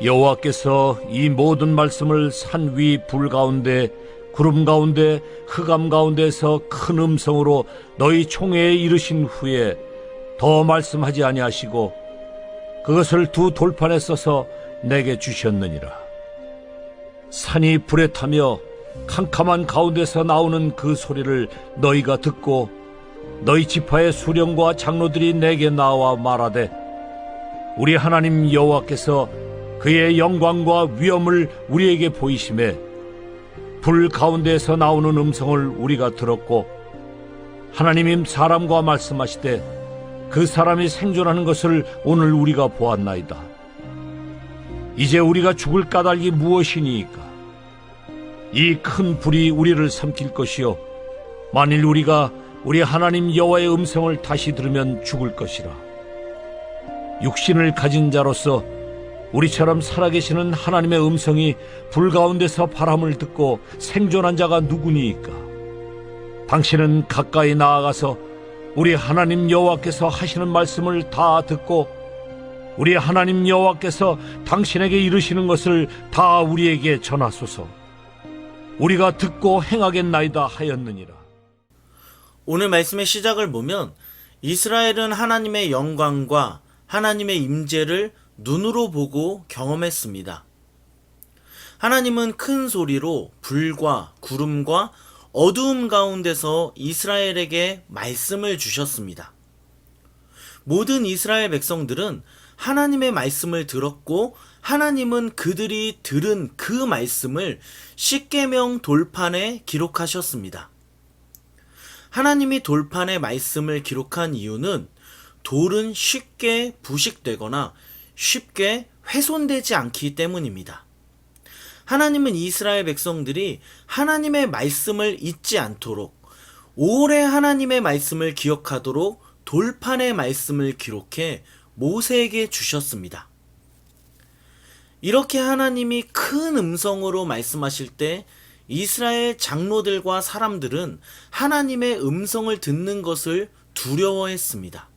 여호와께서 이 모든 말씀을 산 위 불 가운데 구름 가운데 흑암 가운데서 큰 음성으로 너희 총회에 이르신 후에 더 말씀하지 아니하시고 그것을 두 돌판에 써서 내게 주셨느니라. 산이 불에 타며 캄캄한 가운데서 나오는 그 소리를 너희가 듣고 너희 지파의 수령과 장로들이 내게 나와 말하되 우리 하나님 여호와께서 그의 영광과 위엄을 우리에게 보이심에 불 가운데에서 나오는 음성을 우리가 들었고 하나님이 사람과 말씀하시되 그 사람이 생존하는 것을 오늘 우리가 보았나이다. 이제 우리가 죽을 까닭이 무엇이니이까? 이 큰 불이 우리를 삼킬 것이요 만일 우리가 우리 하나님 여호와의 음성을 다시 들으면 죽을 것이라. 육신을 가진 자로서 우리처럼 살아계시는 하나님의 음성이 불 가운데서 바람을 듣고 생존한 자가 누구니이까? 당신은 가까이 나아가서 우리 하나님 여호와께서 하시는 말씀을 다 듣고 우리 하나님 여호와께서 당신에게 이르시는 것을 다 우리에게 전하소서. 우리가 듣고 행하겠나이다 하였느니라. 오늘 말씀의 시작을 보면 이스라엘은 하나님의 영광과 하나님의 임재를 눈으로 보고 경험했습니다. 하나님은 큰 소리로 불과 구름과 어두움 가운데서 이스라엘에게 말씀을 주셨습니다. 모든 이스라엘 백성들은 하나님의 말씀을 들었고 하나님은 그들이 들은 그 말씀을 십계명 돌판에 기록하셨습니다. 하나님이 돌판에 말씀을 기록한 이유는 돌은 쉽게 부식되거나 쉽게 훼손되지 않기 때문입니다. 하나님은 이스라엘 백성들이 하나님의 말씀을 잊지 않도록 오래 하나님의 말씀을 기억하도록 돌판의 말씀을 기록해 모세에게 주셨습니다. 이렇게 하나님이 큰 음성으로 말씀하실 때 이스라엘 장로들과 사람들은 하나님의 음성을 듣는 것을 두려워했습니다.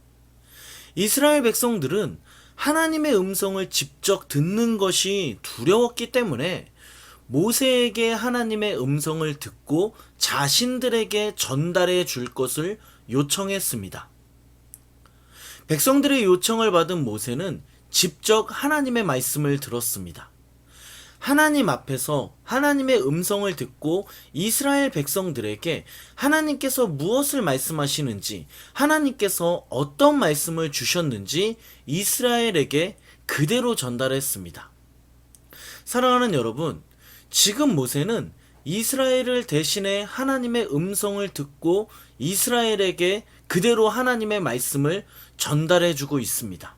이스라엘 백성들은 하나님의 음성을 직접 듣는 것이 두려웠기 때문에 모세에게 하나님의 음성을 듣고 자신들에게 전달해 줄 것을 요청했습니다. 백성들의 요청을 받은 모세는 직접 하나님의 말씀을 들었습니다. 하나님 앞에서 하나님의 음성을 듣고 이스라엘 백성들에게 하나님께서 무엇을 말씀하시는지, 하나님께서 어떤 말씀을 주셨는지 이스라엘에게 그대로 전달했습니다. 사랑하는 여러분, 지금 모세는 이스라엘을 대신해 하나님의 음성을 듣고 이스라엘에게 그대로 하나님의 말씀을 전달해주고 있습니다.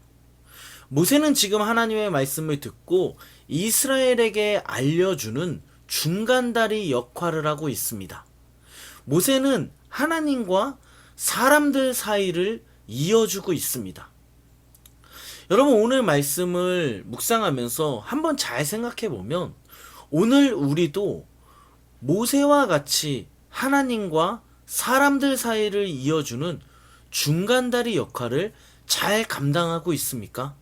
모세는 지금 하나님의 말씀을 듣고 이스라엘에게 알려주는 중간다리 역할을 하고 있습니다. 모세는 하나님과 사람들 사이를 이어주고 있습니다. 여러분, 오늘 말씀을 묵상하면서 한번 잘 생각해 보면 오늘 우리도 모세와 같이 하나님과 사람들 사이를 이어주는 중간다리 역할을 잘 감당하고 있습니까?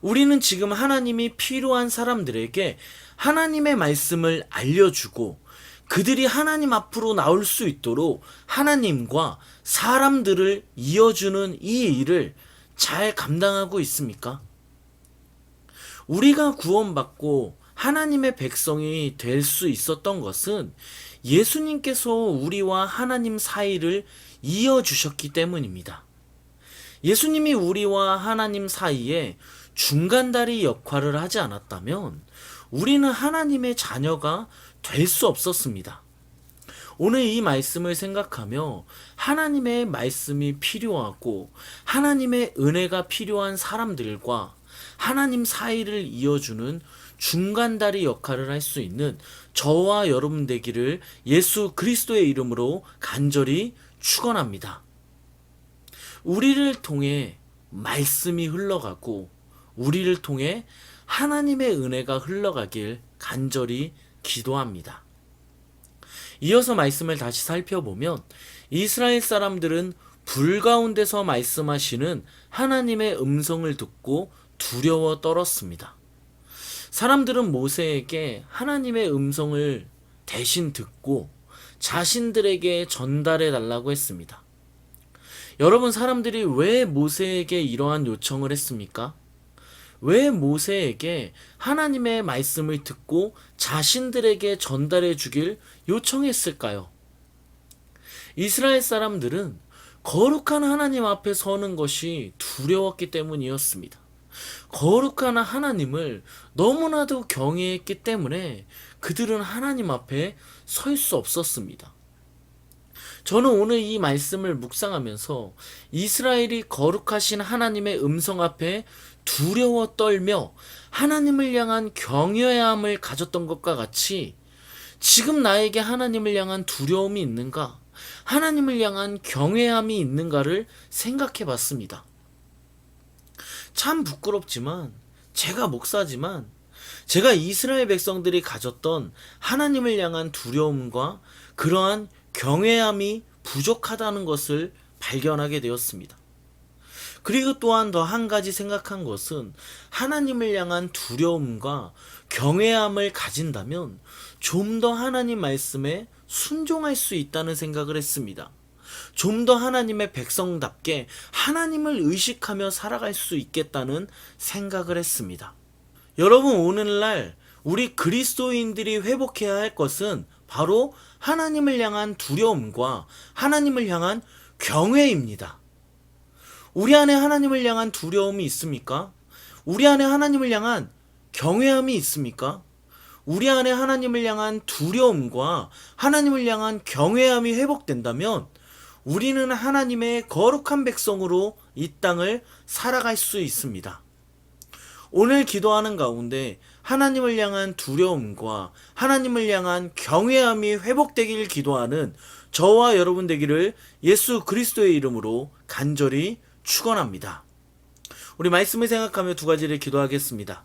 우리는 지금 하나님이 필요한 사람들에게 하나님의 말씀을 알려주고 그들이 하나님 앞으로 나올 수 있도록 하나님과 사람들을 이어주는 이 일을 잘 감당하고 있습니까? 우리가 구원받고 하나님의 백성이 될 수 있었던 것은 예수님께서 우리와 하나님 사이를 이어주셨기 때문입니다. 예수님이 우리와 하나님 사이에 중간다리 역할을 하지 않았다면 우리는 하나님의 자녀가 될 수 없었습니다. 오늘 이 말씀을 생각하며 하나님의 말씀이 필요하고 하나님의 은혜가 필요한 사람들과 하나님 사이를 이어주는 중간다리 역할을 할 수 있는 저와 여러분 되기를 예수 그리스도의 이름으로 간절히 축원합니다. 우리를 통해 말씀이 흘러가고 우리를 통해 하나님의 은혜가 흘러가길 간절히 기도합니다. 이어서 말씀을 다시 살펴보면 이스라엘 사람들은 불 가운데서 말씀하시는 하나님의 음성을 듣고 두려워 떨었습니다. 사람들은 모세에게 하나님의 음성을 대신 듣고 자신들에게 전달해 달라고 했습니다. 여러분, 사람들이 왜 모세에게 이러한 요청을 했습니까? 왜 모세에게 하나님의 말씀을 듣고 자신들에게 전달해 주길 요청했을까요? 이스라엘 사람들은 거룩한 하나님 앞에 서는 것이 두려웠기 때문이었습니다. 거룩한 하나님을 너무나도 경외했기 때문에 그들은 하나님 앞에 설 수 없었습니다. 저는 오늘 이 말씀을 묵상하면서 이스라엘이 거룩하신 하나님의 음성 앞에 두려워 떨며 하나님을 향한 경외함을 가졌던 것과 같이 지금 나에게 하나님을 향한 두려움이 있는가? 하나님을 향한 경외함이 있는가를 생각해 봤습니다. 참 부끄럽지만, 제가 목사지만, 제가 이스라엘 백성들이 가졌던 하나님을 향한 두려움과 그러한 경외함이 부족하다는 것을 발견하게 되었습니다. 그리고 또한 더 한 가지 생각한 것은 하나님을 향한 두려움과 경외함을 가진다면 좀 더 하나님 말씀에 순종할 수 있다는 생각을 했습니다. 좀 더 하나님의 백성답게 하나님을 의식하며 살아갈 수 있겠다는 생각을 했습니다. 여러분, 오늘날 우리 그리스도인들이 회복해야 할 것은 바로 하나님을 향한 두려움과 하나님을 향한 경외입니다. 우리 안에 하나님을 향한 두려움이 있습니까? 우리 안에 하나님을 향한 경외함이 있습니까? 우리 안에 하나님을 향한 두려움과 하나님을 향한 경외함이 회복된다면 우리는 하나님의 거룩한 백성으로 이 땅을 살아갈 수 있습니다. 오늘 기도하는 가운데 하나님을 향한 두려움과 하나님을 향한 경외함이 회복되길 기도하는 저와 여러분 되기를 예수 그리스도의 이름으로 간절히 축원합니다. 우리 말씀을 생각하며 두 가지를 기도하겠습니다.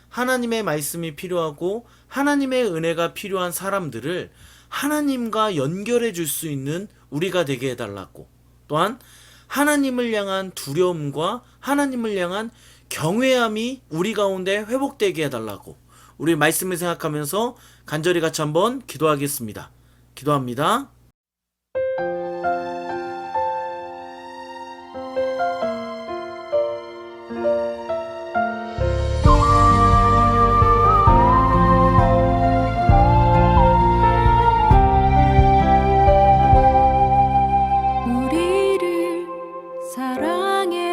하나님의 말씀이 필요하고 하나님의 은혜가 필요한 사람들을 하나님과 연결해 줄 수 있는 우리가 되게 해달라고, 또한 하나님을 향한 두려움과 하나님을 향한 경외함이 우리 가운데 회복되게 해달라고 우리 말씀을 생각하면서 간절히 같이 한번 기도하겠습니다. 기도합니다. 우리를 사랑해